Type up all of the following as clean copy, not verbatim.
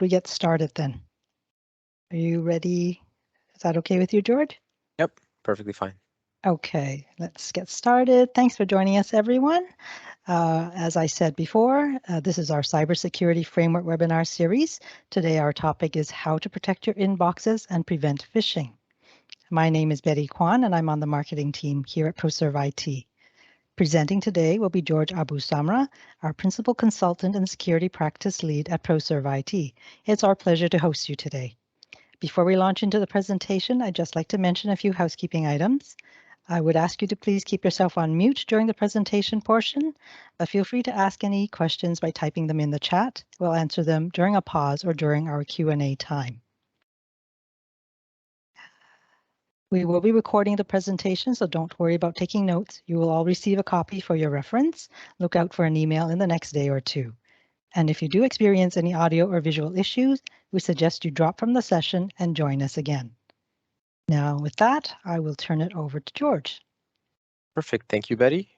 we get started then? Are you ready? Is that okay with you, George? Yep, perfectly fine. Okay, let's get started. Thanks for joining us, everyone. As I said before, this is our Cybersecurity Framework webinar series. Today, our topic is how to protect your inboxes and prevent phishing. My name is Betty Kwan, and I'm on the marketing team here at ProServe IT. Presenting today will be George Abu Samra, our Principal Consultant and Security Practice Lead at ProServe IT. It's our pleasure to host you today. Before we launch into the presentation, I'd just like to mention a few housekeeping items. I would ask you to please keep yourself on mute during the presentation portion, but feel free to ask any questions by typing them in the chat. We'll answer them during a pause or during our Q&A time. We will be recording the presentation, so don't worry about taking notes. You will all receive a copy for your reference. Look out for an email in the next day or two. And if you do experience any audio or visual issues, we suggest you drop from the session and join us again. Now, with that, I will turn it over to George. Perfect. Thank you, Betty.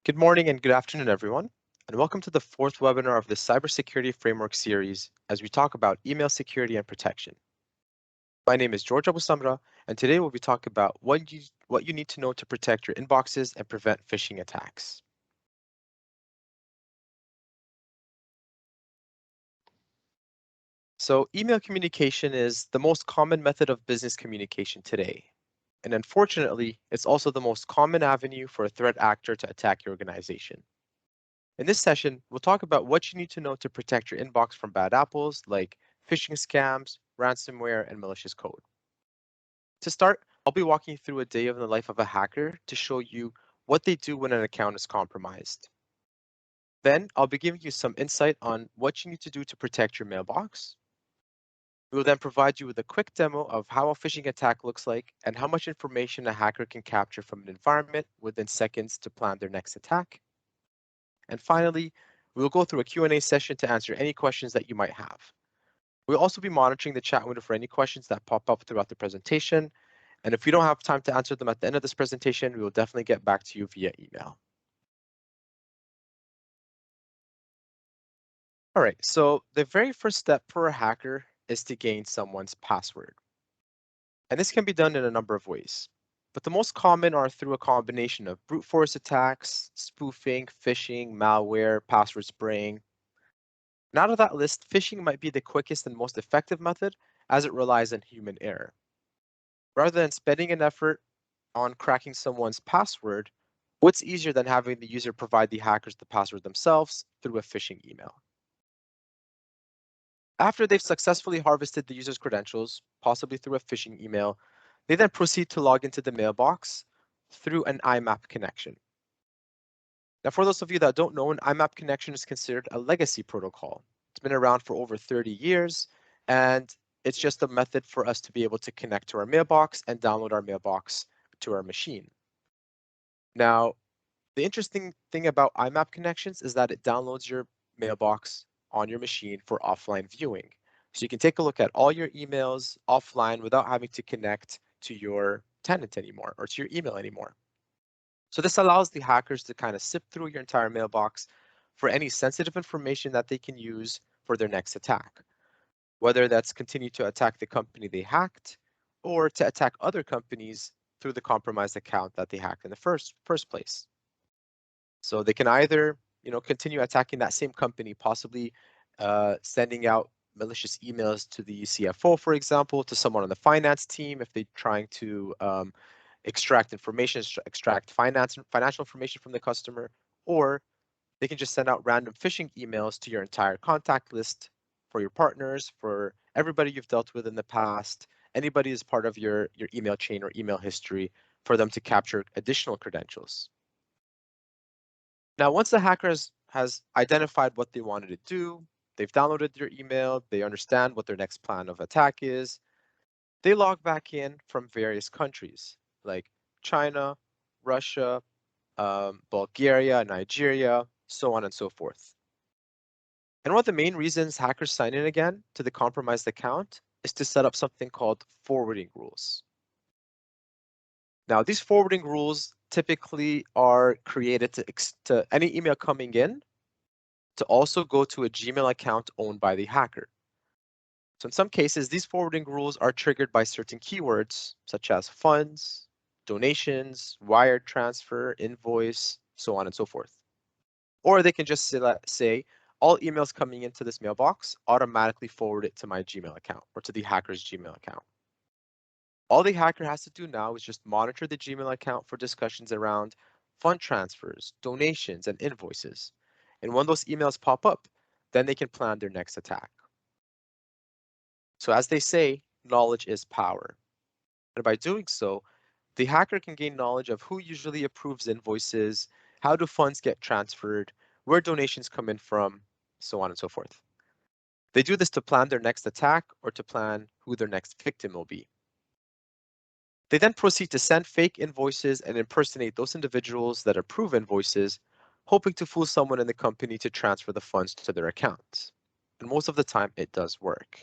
Good morning and good afternoon, everyone, and welcome to the fourth webinar of the Cybersecurity Framework series as we talk about email security and protection. My name is George Abu Samra, and today we'll be talking about what you need to know to protect your inboxes and prevent phishing attacks. So, email communication is the most common method of business communication today. And unfortunately, it's also the most common avenue for a threat actor to attack your organization. In this session, we'll talk about what you need to know to protect your inbox from bad apples like phishing scams, ransomware, and malicious code. To start, I'll be walking through a day of the life of a hacker to show you what they do when an account is compromised. Then I'll be giving you some insight on what you need to do to protect your mailbox. We will then provide you with a quick demo of how a phishing attack looks like and how much information a hacker can capture from an environment within seconds to plan their next attack. And finally, we will go through a Q&A session to answer any questions that you might have. We'll also be monitoring the chat window for any questions that pop up throughout the presentation. And if we don't have time to answer them at the end of this presentation, we will definitely get back to you via email. All right, so the very first step for a hacker is to gain someone's password. And this can be done in a number of ways. But the most common are through a combination of brute force attacks, spoofing, phishing, malware, password spraying. And out of that list, phishing might be the quickest and most effective method as it relies on human error. Rather than spending an effort on cracking someone's password, what's easier than having the user provide the hackers the password themselves through a phishing email? After they've successfully harvested the user's credentials, possibly through a phishing email, they then proceed to log into the mailbox through an IMAP connection. Now, for those of you that don't know, an IMAP connection is considered a legacy protocol. It's been around for over 30 years, and it's just a method for us to be able to connect to our mailbox and download our mailbox to our machine. Now, the interesting thing about IMAP connections is that it downloads your mailbox on your machine for offline viewing. So you can take a look at all your emails offline without having to connect to your tenant anymore or to your email anymore. So this allows the hackers to kind of sift through your entire mailbox for any sensitive information that they can use for their next attack, whether that's continue to attack the company they hacked or to attack other companies through the compromised account that they hacked in the first place. So they can either, continue attacking that same company, possibly sending out malicious emails to the CFO, for example, to someone on the finance team if they're trying to extract information, extract financial information from the customer, or they can just send out random phishing emails to your entire contact list for your partners, for everybody you've dealt with in the past, anybody is part of your email chain or email history for them to capture additional credentials. Now, once the hacker has identified what they wanted to do, they've downloaded your email, they understand what their next plan of attack is, they log back in from various countries like China, Russia, Bulgaria, Nigeria, so on and so forth. And one of the main reasons hackers sign in again to the compromised account is to set up something called forwarding rules. Now, these forwarding rules typically are created to any email coming in to also go to a Gmail account owned by the hacker. So in some cases, these forwarding rules are triggered by certain keywords, such as funds, donations, wire transfer, invoice, so on and so forth. Or they can just say all emails coming into this mailbox automatically forward it to my Gmail account or to the hacker's Gmail account. All the hacker has to do now is just monitor the Gmail account for discussions around fund transfers, donations, and invoices. And when those emails pop up, then they can plan their next attack. So as they say, knowledge is power. And by doing so, the hacker can gain knowledge of who usually approves invoices, how do funds get transferred, where donations come in from, so on and so forth. They do this to plan their next attack or to plan who their next victim will be. They then proceed to send fake invoices and impersonate those individuals that approve invoices, hoping to fool someone in the company to transfer the funds to their account. And most of the time, it does work.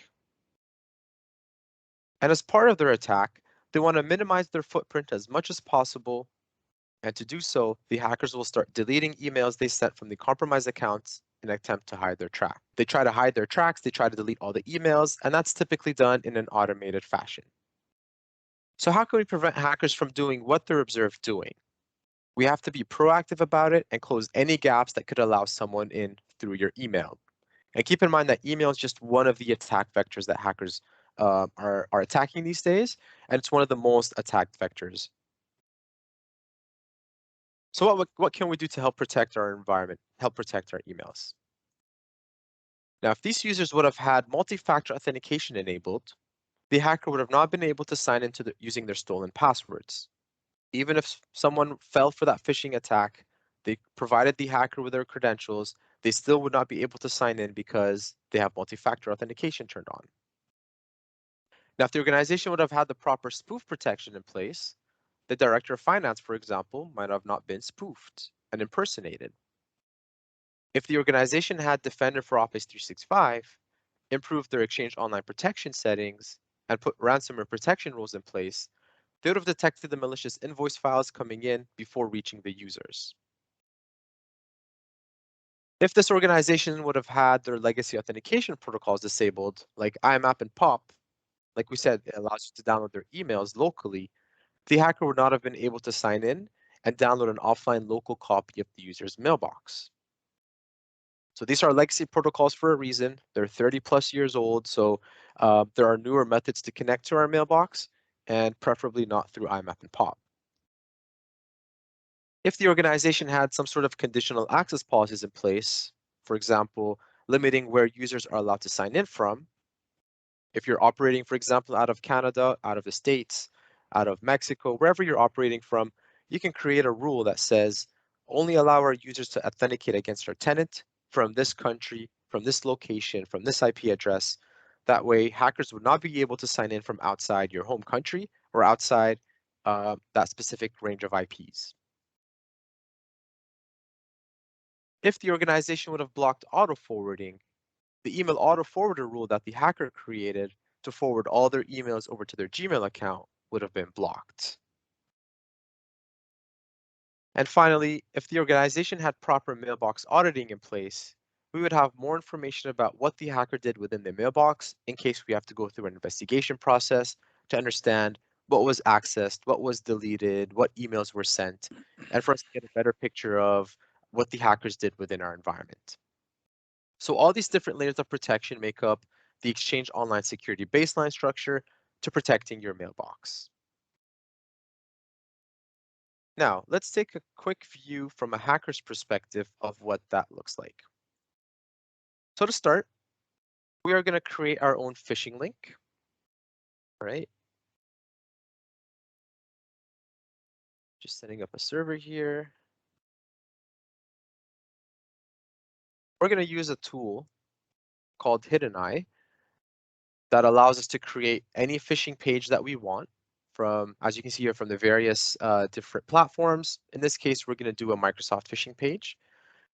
And as part of their attack, they want to minimize their footprint as much as possible. And to do so, the hackers will start deleting emails they sent from the compromised accounts in an attempt to hide their track. They try to hide their tracks, they try to delete all the emails, and that's typically done in an automated fashion. So how can we prevent hackers from doing what they're observed doing? We have to be proactive about it and close any gaps that could allow someone in through your email. And keep in mind that email is just one of the attack vectors that hackers are attacking these days, and it's one of the most attacked vectors. So what can we do to help protect our environment, help protect our emails? Now, if these users would have had multi-factor authentication enabled, the hacker would have not been able to sign into using their stolen passwords. Even if someone fell for that phishing attack, they provided the hacker with their credentials, they still would not be able to sign in because they have multi-factor authentication turned on. Now, if the organization would have had the proper spoof protection in place, the director of finance, for example, might have not been spoofed and impersonated. If the organization had Defender for Office 365, improved their Exchange Online protection settings, and put ransomware protection rules in place, they would have detected the malicious invoice files coming in before reaching the users. If this organization would have had their legacy authentication protocols disabled, like IMAP and POP, like we said, it allows you to download their emails locally, the hacker would not have been able to sign in and download an offline local copy of the user's mailbox. So these are legacy protocols for a reason. They're 30 plus years old, so there are newer methods to connect to our mailbox, and preferably not through IMAP and POP. If the organization had some sort of conditional access policies in place, for example, limiting where users are allowed to sign in from, if you're operating, for example, out of Canada, out of the States, out of Mexico, wherever you're operating from, you can create a rule that says only allow our users to authenticate against our tenant from this country, from this location, from this IP address. That way, hackers would not be able to sign in from outside your home country or outside that specific range of IPs. If the organization would have blocked auto forwarding, the email auto forwarder rule that the hacker created to forward all their emails over to their Gmail account would have been blocked. And finally, if the organization had proper mailbox auditing in place, we would have more information about what the hacker did within the mailbox in case we have to go through an investigation process to understand what was accessed, what was deleted, what emails were sent, and for us to get a better picture of what the hackers did within our environment. So all these different layers of protection make up the Exchange Online Security baseline structure to protecting your mailbox. Now, let's take a quick view from a hacker's perspective of what that looks like. So to start, we are going to create our own phishing link, right? Just setting up a server here. We're going to use a tool called Hidden Eye that allows us to create any phishing page that we want from, as you can see here, from the various different platforms. In this case, we're going to do a Microsoft phishing page.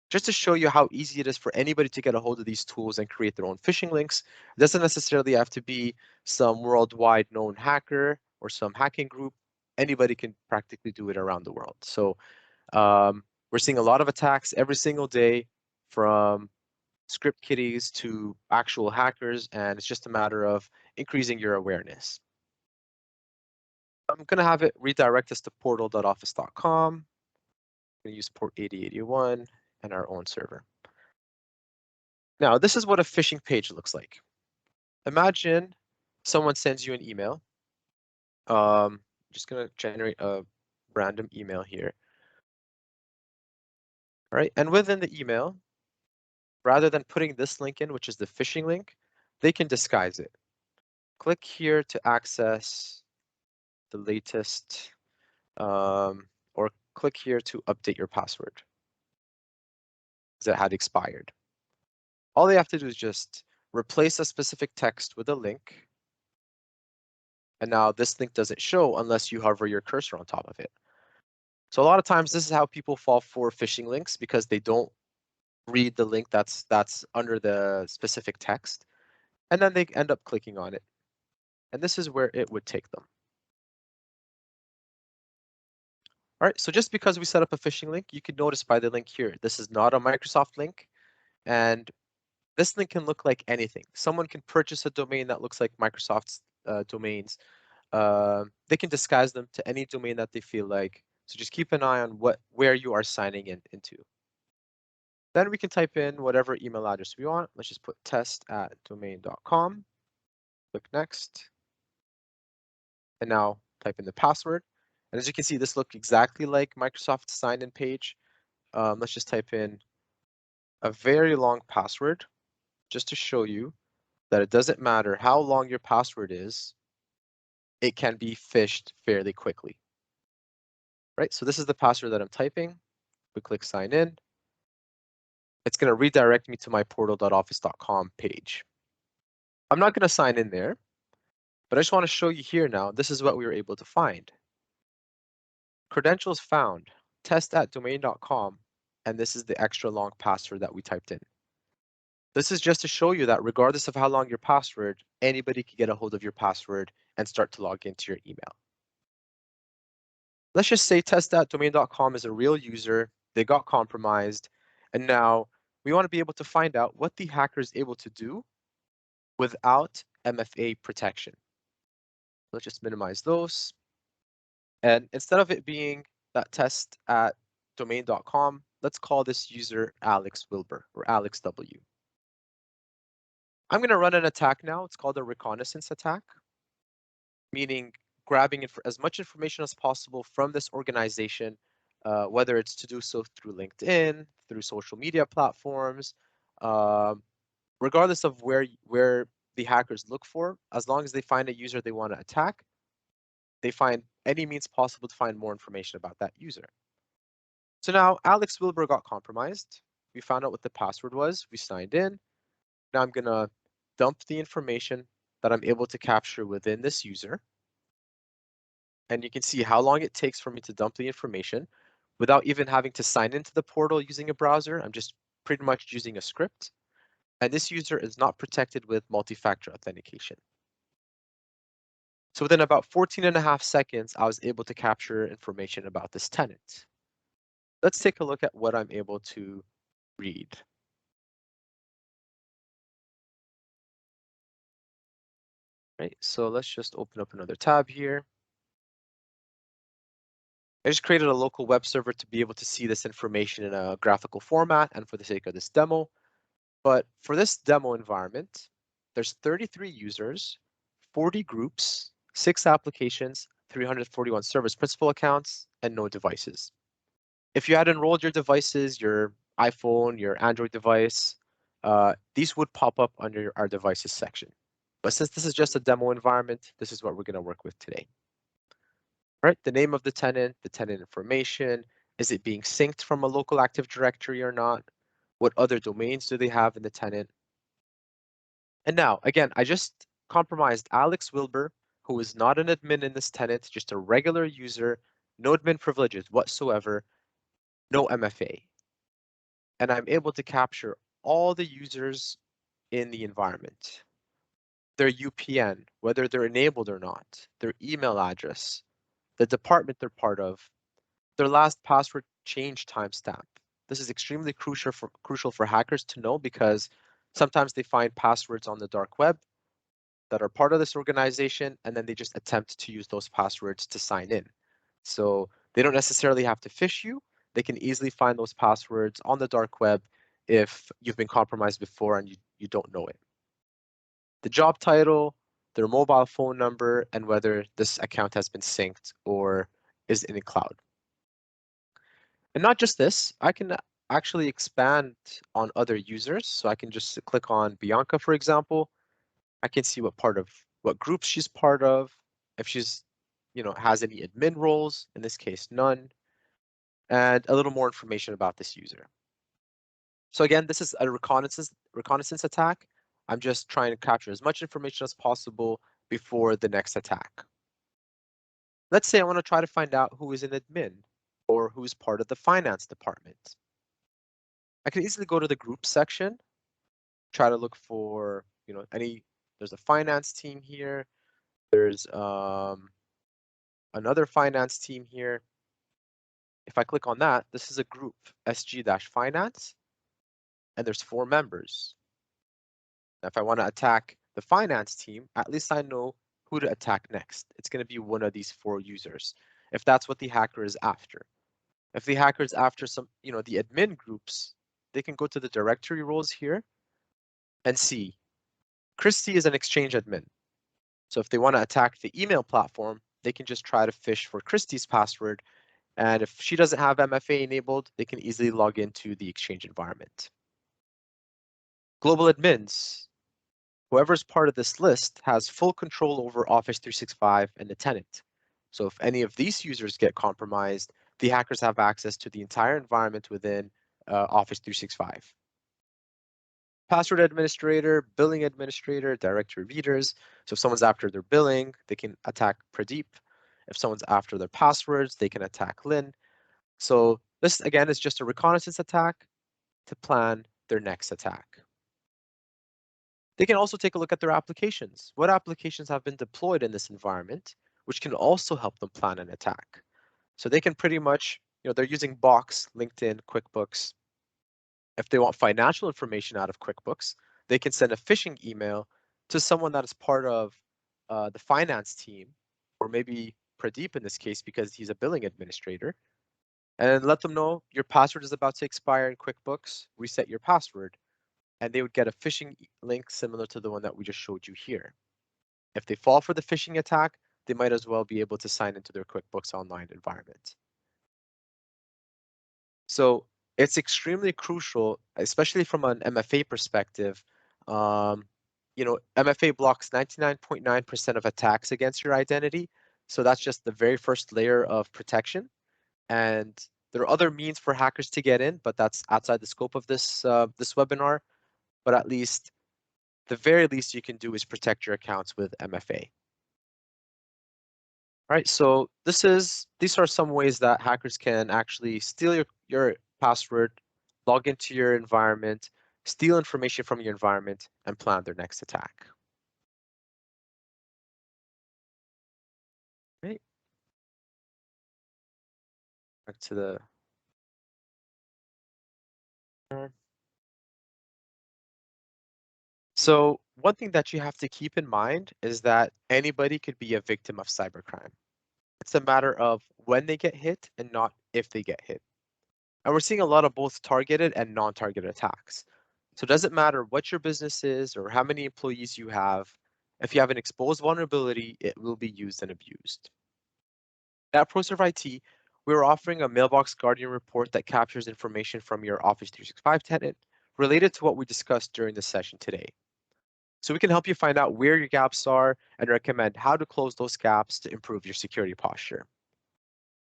Just to show you how easy it is for anybody to get a hold of these tools and create their own phishing links. It doesn't necessarily have to be some worldwide known hacker or some hacking group. Anybody can practically do it around the world. So we're seeing a lot of attacks every single day from script kiddies to actual hackers, and it's just a matter of increasing your awareness. I'm going to have it redirect us to portal.office.com. I'm going to use port 8081 and our own server. Now, this is what a phishing page looks like. Imagine someone sends you an email. I'm just going to generate a random email here. All right, and within the email, rather than putting this link in, which is the phishing link, they can disguise it. Click here to access the latest, or click here to update your password because it had expired. All they have to do is just replace a specific text with a link. And now this link doesn't show unless you hover your cursor on top of it. So a lot of times this is how people fall for phishing links, because they don't read the link that's under the specific text, and then they end up clicking on it. And this is where it would take them. All right, so just because we set up a phishing link, you can notice by the link here, this is not a Microsoft link, and this link can look like anything. Someone can purchase a domain that looks like Microsoft's domains. They can disguise them to any domain that they feel like. So just keep an eye on where you are signing into. Then we can type in whatever email address we want. Let's just put test@domain.com. Click next. And now type in the password. And as you can see, this looks exactly like Microsoft's sign-in page. Let's just type in a very long password just to show you that it doesn't matter how long your password is, it can be phished fairly quickly. Right, so this is the password that I'm typing. We click sign in. It's going to redirect me to my portal.office.com page. I'm not going to sign in there, but I just want to show you here now, this is what we were able to find. Credentials found, test@domain.com, and this is the extra long password that we typed in. This is just to show you that regardless of how long your password, anybody can get a hold of your password and start to log into your email. Let's just say test.domain.com is a real user, they got compromised, and now we want to be able to find out what the hacker is able to do without MFA protection. Let's just minimize those. And instead of it being that test@domain.com, let's call this user Alex Wilbur or Alex W. I'm going to run an attack now. It's called a reconnaissance attack, meaning grabbing as much information as possible from this organization, whether it's to do so through LinkedIn, through social media platforms, regardless of where the hackers look for, as long as they find a user they want to attack, they find any means possible to find more information about that user. So now Alex Wilbur got compromised. We found out what the password was. We signed in. Now I'm going to dump the information that I'm able to capture within this user. And you can see how long it takes for me to dump the information without even having to sign into the portal using a browser. I'm just pretty much using a script. And this user is not protected with multi-factor authentication. So within about 14.5 seconds, I was able to capture information about this tenant. Let's take a look at what I'm able to read. Right, so let's just open up another tab here. I just created a local web server to be able to see this information in a graphical format and for the sake of this demo. But for this demo environment, there's 33 users, 40 groups, 6 applications, 341 service principal accounts, and no devices. If you had enrolled your devices, your iPhone, your Android device, these would pop up under our devices section. But since this is just a demo environment, this is what we're going to work with today. All right, the name of the tenant information, is it being synced from a local Active Directory or not? What other domains do they have in the tenant? And now, again, I just compromised Alex Wilbur, who is not an admin in this tenant, just a regular user, no admin privileges whatsoever, no MFA. And I'm able to capture all the users in the environment, their UPN, whether they're enabled or not, their email address, the department they're part of, their last password change timestamp, This is extremely crucial for hackers to know because sometimes they find passwords on the dark web that are part of this organization, and then they just attempt to use those passwords to sign in. So they don't necessarily have to phish you. They can easily find those passwords on the dark web if you've been compromised before and you don't know it. The job title, their mobile phone number, and whether this account has been synced or is in a cloud. And not just this, I can actually expand on other users. So I can just click on Bianca, for example. I can see what group she's part of, if she's, has any admin roles, in this case, none, and a little more information about this user. So again, this is a reconnaissance attack. I'm just trying to capture as much information as possible before the next attack. Let's say I want to try to find out who is an admin or who's part of the finance department. I can easily go to the group section, try to look for, there's a finance team here. There's another finance team here. If I click on that, this is a group, SG-finance, and there's 4 members. Now, if I want to attack the finance team, at least I know who to attack next. It's going to be one of these 4 users, if that's what the hacker is after. If the hacker is after some, the admin groups, they can go to the directory roles here and see Christy is an Exchange admin. So if they want to attack the email platform, they can just try to phish for Christy's password. And if she doesn't have MFA enabled, they can easily log into the Exchange environment. Global admins. Whoever's part of this list has full control over Office 365 and the tenant. So if any of these users get compromised, the hackers have access to the entire environment within Office 365. Password administrator, billing administrator, directory readers. So if someone's after their billing, they can attack Pradeep. If someone's after their passwords, they can attack Lynn. So this, again, is just a reconnaissance attack to plan their next attack. They can also take a look at their applications. What applications have been deployed in this environment, which can also help them plan an attack. So they can pretty much, they're using Box, LinkedIn, QuickBooks. If they want financial information out of QuickBooks, they can send a phishing email to someone that is part of the finance team, or maybe Pradeep in this case, because he's a billing administrator, and let them know your password is about to expire in QuickBooks, reset your password, and they would get a phishing link similar to the one that we just showed you here. If they fall for the phishing attack, they might as well be able to sign into their QuickBooks Online environment. So it's extremely crucial, especially from an MFA perspective. MFA blocks 99.9% of attacks against your identity. So that's just the very first layer of protection. And there are other means for hackers to get in, but that's outside the scope of this webinar. But at least, the very least you can do is protect your accounts with MFA. All right, so these are some ways that hackers can actually steal your password, log into your environment, steal information from your environment, and plan their next attack. Right. Back to the So one thing that you have to keep in mind is that anybody could be a victim of cybercrime. It's a matter of when they get hit and not if they get hit. And we're seeing a lot of both targeted and non-targeted attacks. So it doesn't matter what your business is or how many employees you have. If you have an exposed vulnerability, it will be used and abused. At ProServe IT, we're offering a Mailbox Guardian report that captures information from your Office 365 tenant related to what we discussed during the session today. So we can help you find out where your gaps are and recommend how to close those gaps to improve your security posture.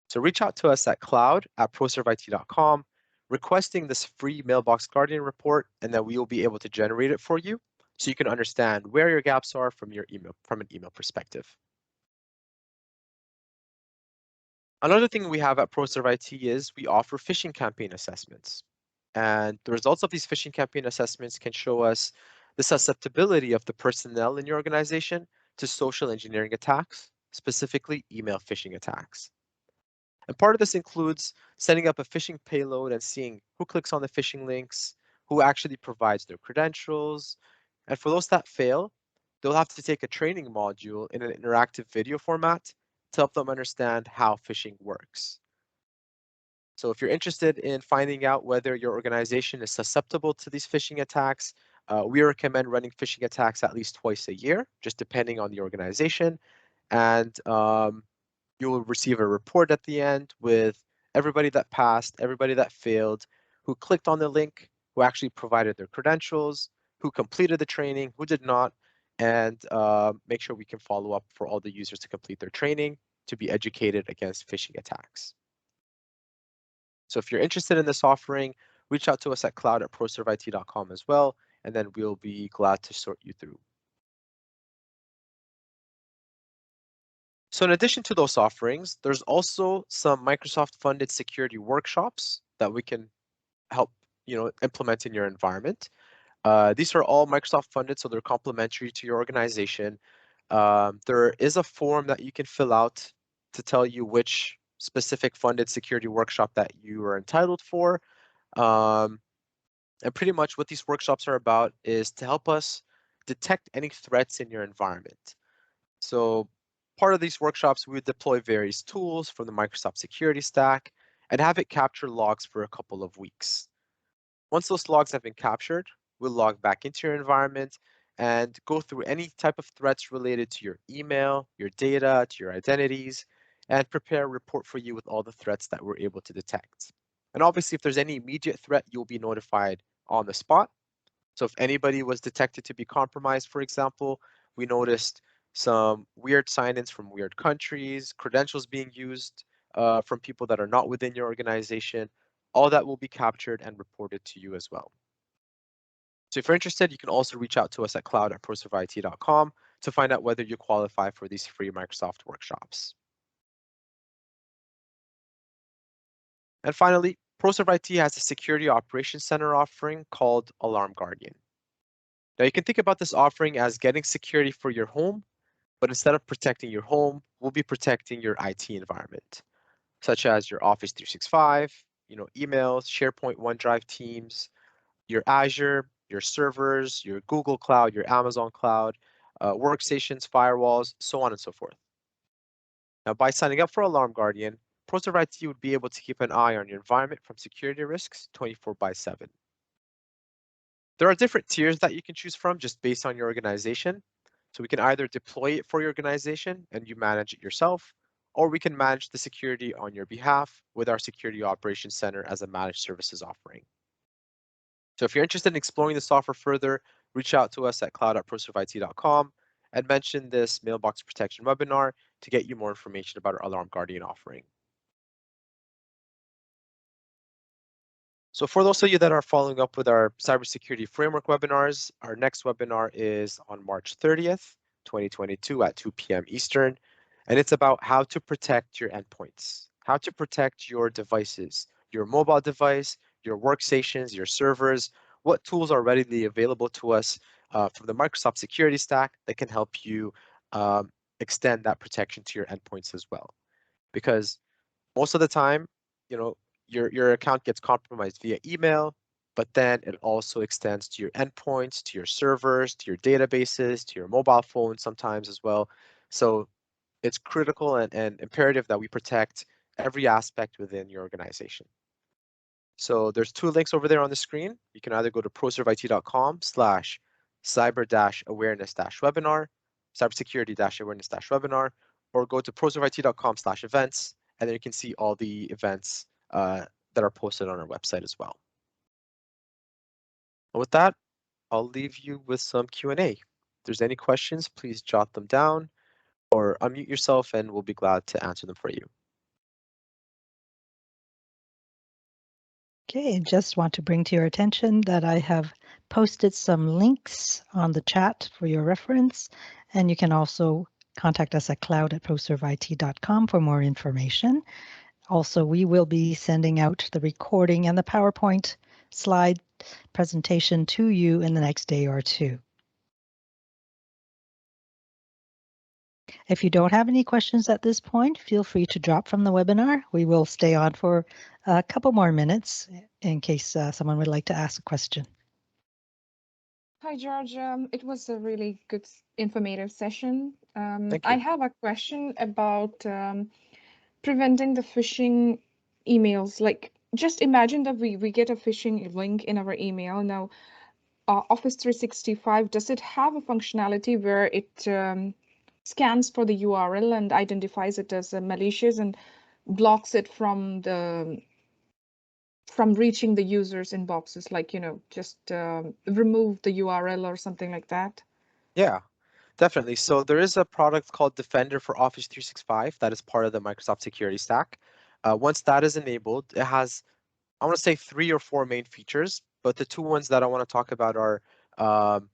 So reach out to us at cloud@proserveit.com, requesting this free Mailbox Guardian report, and then we will be able to generate it for you so you can understand where your gaps are from an email perspective. Another thing we have at ProServe IT is we offer phishing campaign assessments. And the results of these phishing campaign assessments can show us the susceptibility of the personnel in your organization to social engineering attacks, specifically email phishing attacks. And part of this includes setting up a phishing payload and seeing who clicks on the phishing links, who actually provides their credentials. And for those that fail, they'll have to take a training module in an interactive video format to help them understand how phishing works. So if you're interested in finding out whether your organization is susceptible to these phishing attacks, we recommend running phishing attacks at least twice a year, just depending on the organization. And you will receive a report at the end with everybody that passed, everybody that failed, who clicked on the link, who actually provided their credentials, who completed the training, who did not, and make sure we can follow up for all the users to complete their training to be educated against phishing attacks. So if you're interested in this offering, reach out to us at cloud@proserveit.com as well, and then we'll be glad to sort you through. So in addition to those offerings, there's also some Microsoft-funded security workshops that we can help implement in your environment. These are all Microsoft funded, so they're complementary to your organization. There is a form that you can fill out to tell you which specific funded security workshop that you are entitled for. And pretty much what these workshops are about is to help us detect any threats in your environment. So part of these workshops, we would deploy various tools from the Microsoft security stack and have it capture logs for a couple of weeks. Once those logs have been captured, we'll log back into your environment and go through any type of threats related to your email, your data, to your identities, and prepare a report for you with all the threats that we're able to detect. And obviously, if there's any immediate threat, you'll be notified on the spot. So if anybody was detected to be compromised, for example, we noticed some weird sign-ins from weird countries, credentials being used from people that are not within your organization, all that will be captured and reported to you as well. So if you're interested, you can also reach out to us at cloud@proserveit.com to find out whether you qualify for these free Microsoft workshops. And finally, ProServe IT has a security operations center offering called Alarm Guardian. Now you can think about this offering as getting security for your home, but instead of protecting your home, we'll be protecting your IT environment, such as your Office 365, emails, SharePoint, OneDrive, Teams, your Azure, your servers, your Google Cloud, your Amazon Cloud, workstations, firewalls, so on and so forth. Now, by signing up for Alarm Guardian, ProServe IT would be able to keep an eye on your environment from security risks 24/7. There are different tiers that you can choose from just based on your organization. So we can either deploy it for your organization and you manage it yourself, or we can manage the security on your behalf with our Security Operations Center as a managed services offering. So if you're interested in exploring this offer further, reach out to us at cloud@proserveit.com and mention this mailbox protection webinar to get you more information about our Alarm Guardian offering. So for those of you that are following up with our Cybersecurity Framework webinars, our next webinar is on March 30th, 2022 at 2 p.m. Eastern, and it's about how to protect your endpoints, how to protect your devices, your mobile device, your workstations, your servers, what tools are readily available to us from the Microsoft security stack that can help you extend that protection to your endpoints as well. Because most of the time, you know, your account gets compromised via email, but then it also extends to your endpoints, to your servers, to your databases, to your mobile phone sometimes as well. So it's critical and imperative that we protect every aspect within your organization. So there's two links over there on the screen. You can either go to proserveit.com/cyber-awareness-webinar, cybersecurity-awareness-webinar, or go to proserveit.com/events, and then you can see all the events that are posted on our website as well. And with that, I'll leave you with some Q&A. If there's any questions, please jot them down or unmute yourself and we'll be glad to answer them for you. Okay, just want to bring to your attention that I have posted some links on the chat for your reference, and you can also contact us at cloud@proserveit.com for more information. Also, we will be sending out the recording and the PowerPoint slide presentation to you in the next day or two. If you don't have any questions at this point, feel free to drop from the webinar. We will stay on for a couple more minutes in case someone would like to ask a question. Hi, George. It was a really good, informative session. Thank I you. have a question about preventing the phishing emails. Like, just imagine that we get a phishing link in our email. Now, Office 365, does it have a functionality where it scans for the URL and identifies it as malicious and blocks it from reaching the user's inboxes? Like, just remove the URL or something like that? Yeah, definitely. So there is a product called Defender for Office 365 that is part of the Microsoft security stack. Once that is enabled, it has, I want to say 3 or 4 main features, but the 2 ones that I want to talk about are um,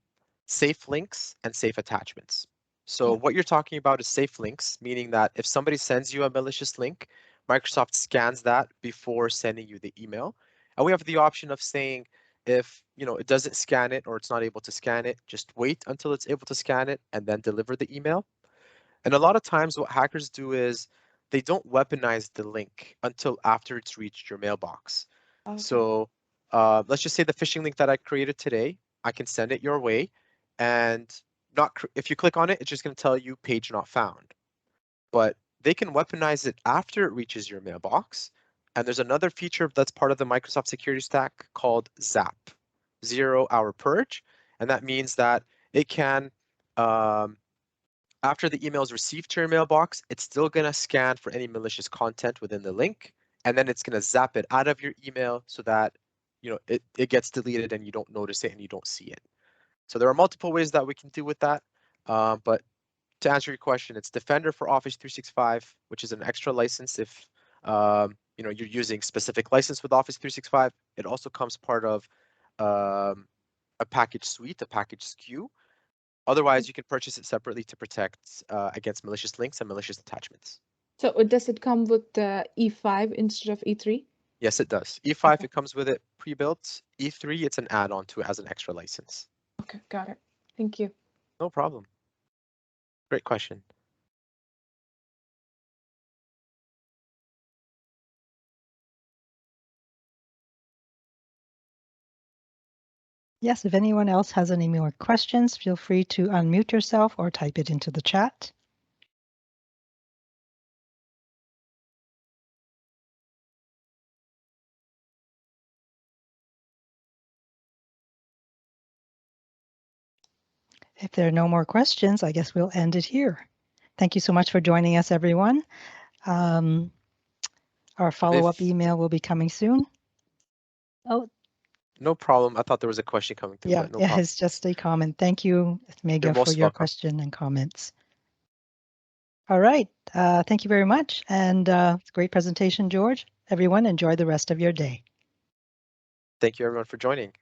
safe links and safe attachments. So what you're talking about is safe links, meaning that if somebody sends you a malicious link, Microsoft scans that before sending you the email. And we have the option of saying, if it doesn't scan it or it's not able to scan it, just wait until it's able to scan it and then deliver the email. And a lot of times what hackers do is they don't weaponize the link until after it's reached your mailbox. Okay. So let's just say the phishing link that I created today, I can send it your way, and if you click on it, it's just going to tell you page not found. But they can weaponize it after it reaches your mailbox. And there's another feature that's part of the Microsoft security stack called ZAP, 0 hour purge. And that means that it can, after the email is received to your mailbox, it's still going to scan for any malicious content within the link. And then it's going to zap it out of your email so that it gets deleted and you don't notice it and you don't see it. So there are multiple ways that we can deal with that. But to answer your question, it's Defender for Office 365, which is an extra license if you're using specific license with Office 365. It also comes part of a package suite, a package SKU. Otherwise, you can purchase it separately to protect against malicious links and malicious attachments. So does it come with the E5 instead of E3? Yes, it does. E5, Okay. it comes with it pre-built. E3, it's an add-on to it as an extra license. Okay, got it. Thank you. No problem. Great question. Yes, if anyone else has any more questions, feel free to unmute yourself or type it into the chat. If there are no more questions, I guess we'll end it here. Thank you so much for joining us, everyone. Our follow-up email will be coming soon. Oh, no problem. I thought there was a question coming through, yeah, but no problem. it's just a comment. Thank you, Mega, You're for most your welcome. question and comments. All right. Thank you very much. And it's a great presentation, George. Everyone, enjoy the rest of your day. Thank you, everyone, for joining.